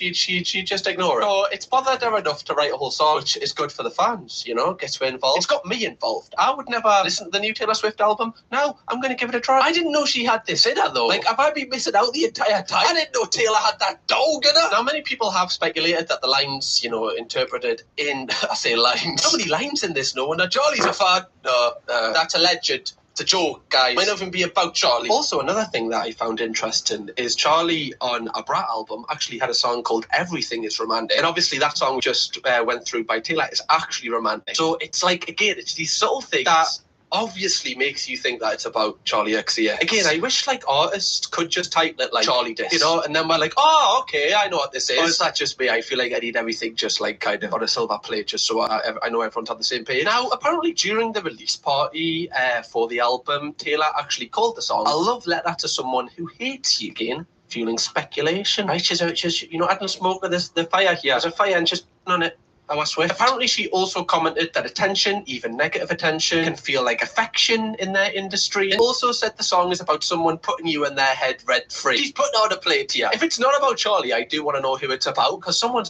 she'd just ignore it. So it's bothered her enough to write a whole song, which is good for the fans, you know, gets her involved. It's got me involved. I would never listen to the new Taylor Swift album. No, I'm going to give it a try. I didn't know she had this in her, though. Like, have I been missing out the entire time? I didn't know Taylor had that dog in her. Now, many people have speculated that the lines, you know, interpreted in, I say lines. How many lines in this? No wonder Charlie's a fan. No, that's alleged. It's a joke, guys. Might not even be about Charlie. Also, another thing that I found interesting is Charlie on a Brat album actually had a song called Everything Is Romantic. And obviously that song we just went through by Taylor is actually romantic. So it's like, again, it's these subtle things that obviously makes you think that it's about Charlie XCX. Again, I wish like artists could just title it like Charlie Diss, you know, and then we're like, oh, okay, I know what this is. Or is that just me? I feel like I need everything just like kind of on a silver plate just so I know everyone's on the same page. Now, apparently during the release party for the album, Taylor actually called the song a love letter to someone who hates you. Again, fueling speculation. Right, she's you know, adding smoke with the fire here. There's a fire and just on it. Apparently, she also commented that attention, even negative attention, can feel like affection in their industry. And also said the song is about someone putting you in their head rent-free. She's putting on a plate here. If it's not about Charlie, I do want to know who it's about, because someone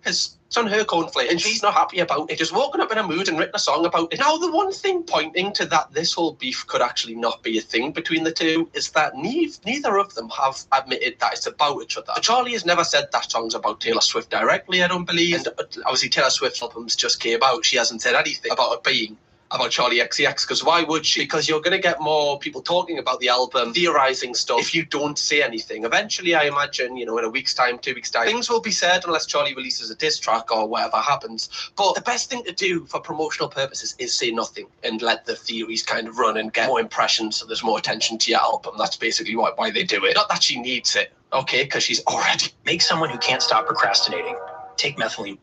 has on her cornflakes and she's not happy about it. Just woken up in a mood and written a song about it. Now, the one thing pointing to that this whole beef could actually not be a thing between the two is that neither of them have admitted that it's about each other. So Charlie has never said that song's about Taylor Swift directly, I don't believe. And obviously Taylor Swift's albums just came out. She hasn't said anything about it being about Charlie XCX, because why would she? Because you're going to get more people talking about the album, theorizing stuff, if you don't say anything. Eventually, I imagine, you know, in a week's time, 2 weeks' time, things will be said unless Charlie releases a diss track or whatever happens. But the best thing to do for promotional purposes is say nothing and let the theories kind of run and get more impressions so there's more attention to your album. That's basically why they do it. Not that she needs it, okay, because she's already... Make someone who can't stop procrastinating. Take methylene.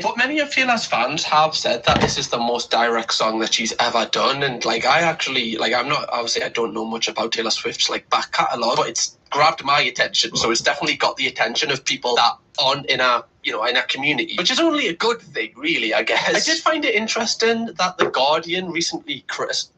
But many of Taylor's fans have said that this is the most direct song that she's ever done, and like I actually, like, I'm not, obviously I don't know much about Taylor Swift's like back catalogue, but it's grabbed my attention, so it's definitely got the attention of people that aren't in a, you know, in a community, which is only a good thing, really, I guess. I did find it interesting that The Guardian recently criticized...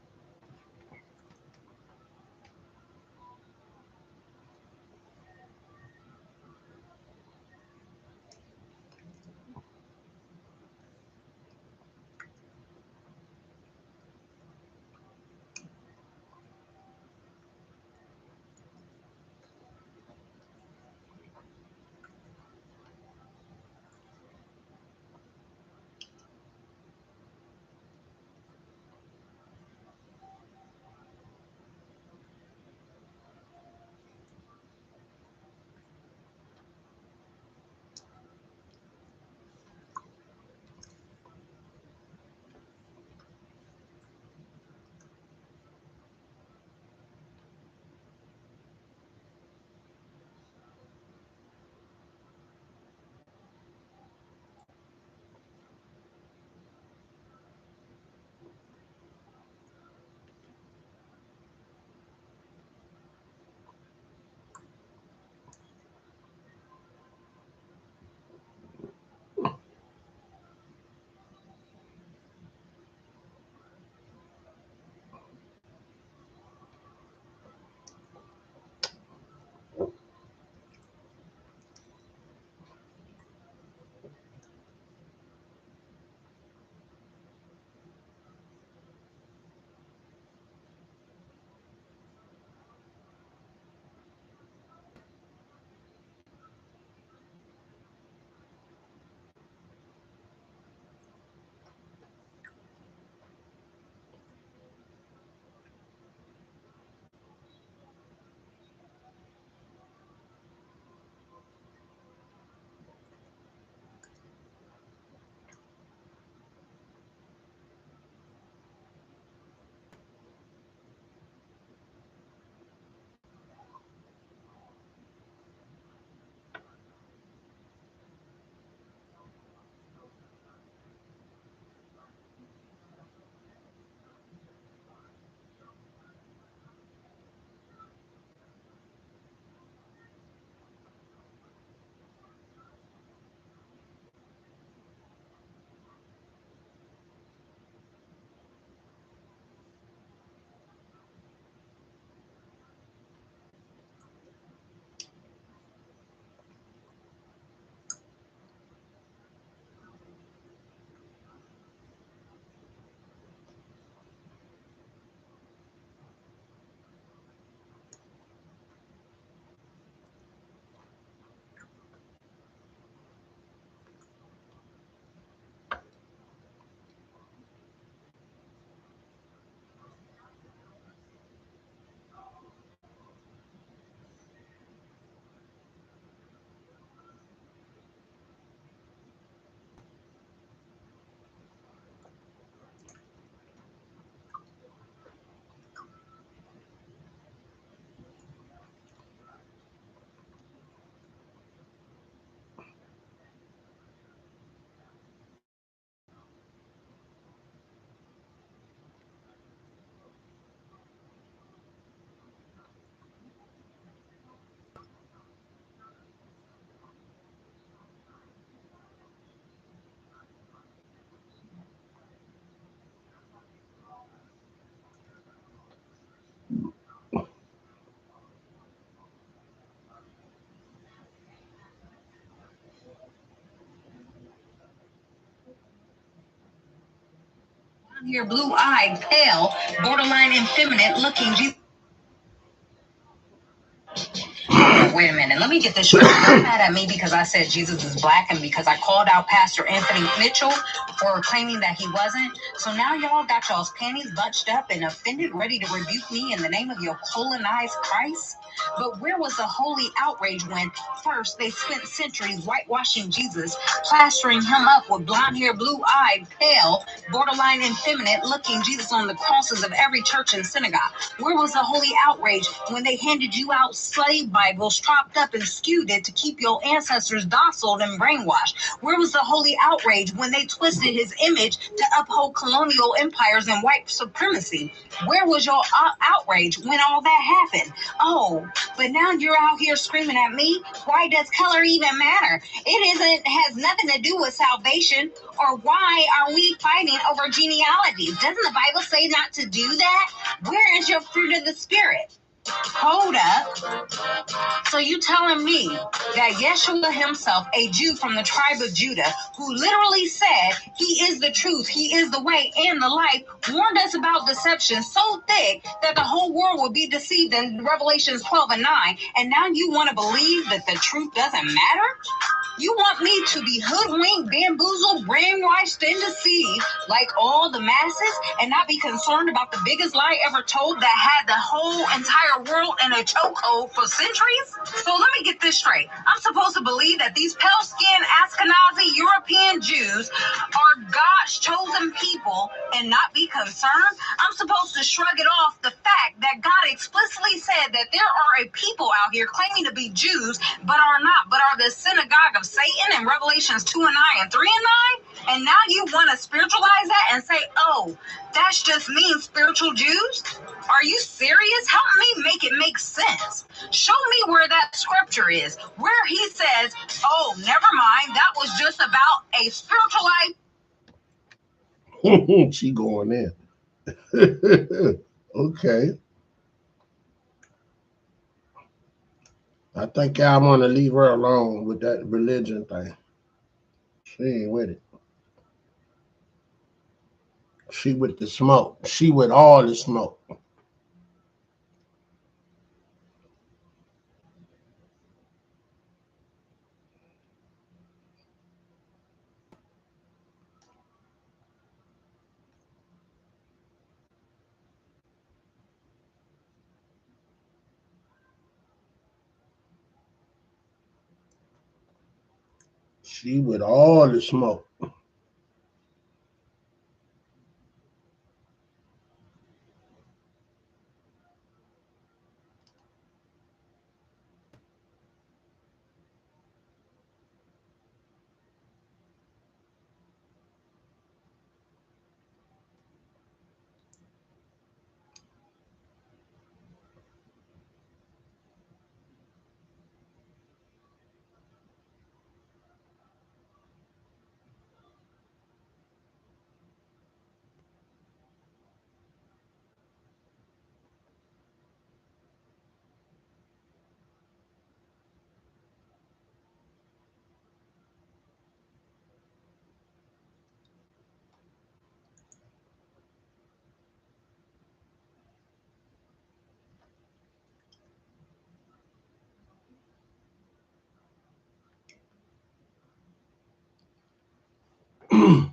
Here, blue-eyed, pale, borderline effeminate looking. Wait a minute. Let me get this straight. You're mad at me because I said Jesus is black and because I called out Pastor Anthony Mitchell for claiming that he wasn't. So now y'all got y'all's panties bunched up and offended, ready to rebuke me in the name of your colonized Christ? But where was the holy outrage when first they spent centuries whitewashing Jesus, plastering him up with blonde hair, blue-eyed, pale, borderline effeminate looking Jesus on the crosses of every church and synagogue? Where was the holy outrage when they handed you out slave Bibles chopped up and skewed it to keep your ancestors docile and brainwashed? Where was the holy outrage when they twisted his image to uphold colonial empires and white supremacy? Where was your outrage when all that happened? Oh, but now you're out here screaming at me. Why does color even matter? It has nothing to do with salvation. Or why are we fighting over genealogies? Doesn't the Bible say not to do that? Where is your fruit of the Spirit? Hold up. So you telling me that Yeshua himself, a Jew from the tribe of Judah, who literally said he is the truth, he is the way and the life, warned us about deception so thick that the whole world would be deceived in Revelations 12 and 9, and now you want to believe that the truth doesn't matter? You want me to be hoodwinked, bamboozled, brainwashed, and deceived like all the masses and not be concerned about the biggest lie ever told that had the whole entire world in a chokehold for centuries? So let me get this straight. I'm supposed to believe that these pale-skinned Ashkenazi European Jews are God's chosen people and not be concerned? I'm supposed to shrug it off the fact that God explicitly said that there are a people out here claiming to be Jews but are not, but are the synagogue of Satan in Revelations 2 and 9 and 3 and 9? And now you want to spiritualize that and say, oh, that's just mean spiritual Jews? Are you serious? Help me make it make sense. Show me where that scripture is, where he says, oh, never mind, that was just about a spiritual life. She going in. Okay. I think y'all want to leave her alone with that religion thing. She ain't with it. She with the smoke. She with all the smoke. She with all the smoke.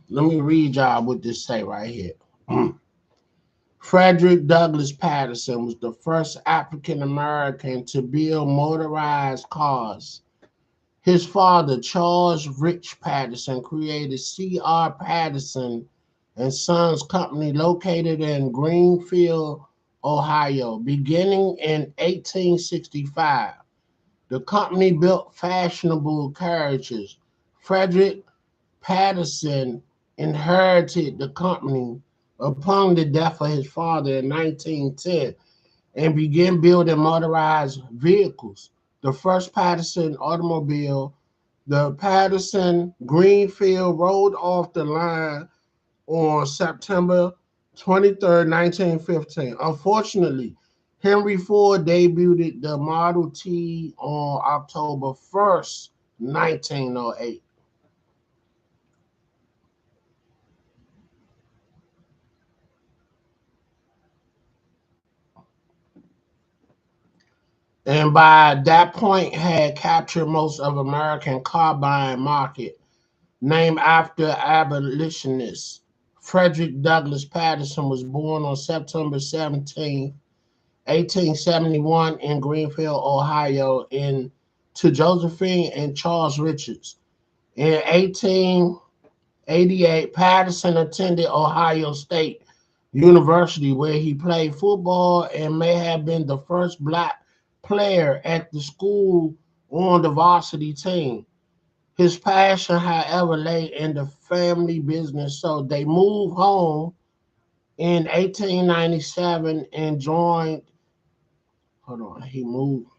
Let me read y'all what this say right here. Frederick Douglass Patterson was the first African American to build motorized cars. His father, Charles Rich Patterson, created C.R. Patterson and Sons Company located in Greenfield, Ohio, beginning in 1865. The company built fashionable carriages. Frederick Patterson inherited the company upon the death of his father in 1910 and began building motorized vehicles. The first Patterson automobile, the Patterson Greenfield, rolled off the line on September 23rd, 1915. Unfortunately, Henry Ford debuted the Model T on October 1st, 1908. and by that point had captured most of American car buying market. Named after abolitionist Frederick Douglass Patterson, was born on September 17, 1871 in Greenfield, Ohio, to Josephine and Charles Richards. In 1888, Patterson attended Ohio State University, where he played football and may have been the first black player at the school on the varsity team. His passion, however, lay in the family business, so they moved home in 1897 and joined. Hold on, he moved.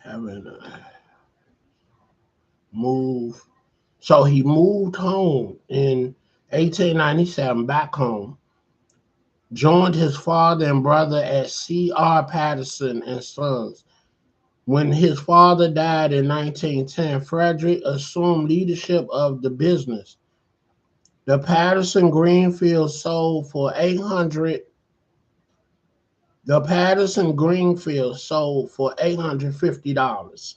Having a move. So he moved home in 1897, back home, joined his father and brother at C.R. Patterson and Sons. When his father died in 1910, Frederick assumed leadership of the business. The Patterson Greenfield sold for 800. The Patterson Greenfield sold for $850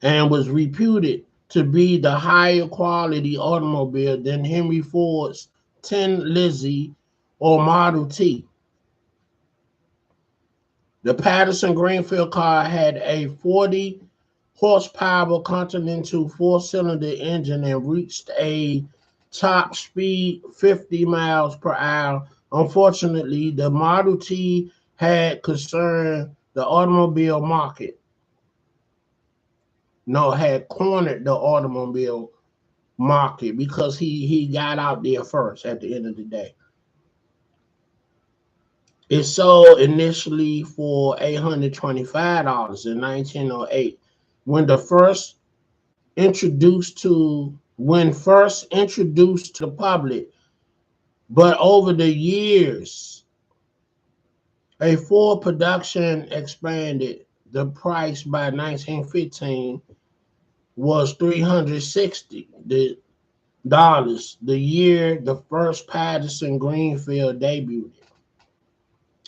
and was reputed to be the higher quality automobile than Henry Ford's Tin Lizzie or Model T. The Patterson Greenfield car had a 40 horsepower Continental four-cylinder engine and reached a top speed 50 miles per hour. Unfortunately, the Model T had concerned the automobile market. No, had cornered the automobile market because he got out there first at the end of the day. It sold initially for $825 in 1908. When first introduced to the public, but over the years, a full production expanded. The price by 1915 was $360 the year the first Patterson Greenfield debuted.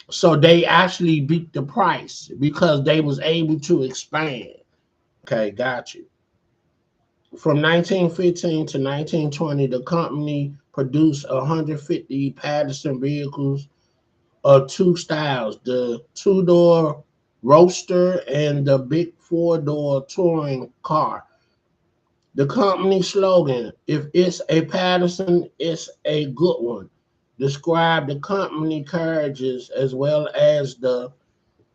So they actually beat the price because they was able to expand. Okay, got you. From 1915 to 1920, the company produced 150 Patterson vehicles of two styles, the two-door Roadster and the big four-door touring car. The company slogan, "If it's a Patterson, it's a good one," described the company carriages as well as the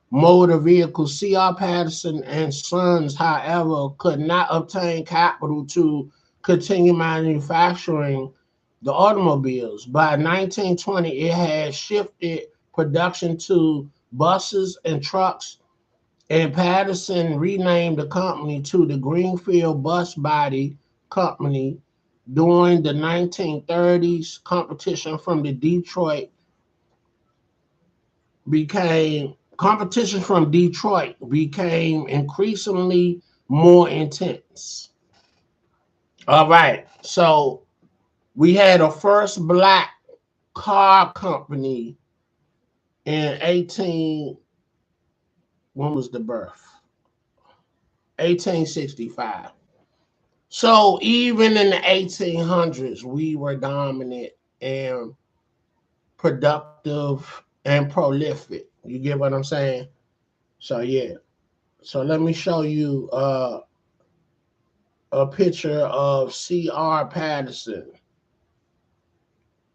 motor vehicles. C.R. Patterson and Sons, however, could not obtain capital to continue manufacturing the automobiles. By 1920, it had shifted production to buses and trucks, and Patterson renamed the company to the Greenfield Bus Body Company. During the 1930s, competition from Detroit became increasingly more intense. All right, so we had a first black car company in when was the birth? 1865. So even in the 1800s, we were dominant and productive and prolific. You get what I'm saying? So yeah. So let me show you a picture of C.R. Patterson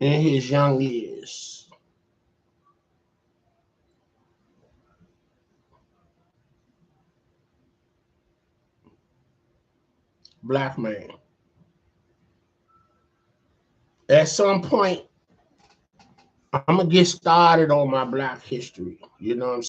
in his young years. Black man. At some point, I'm gonna get started on my black history. You know what I'm saying?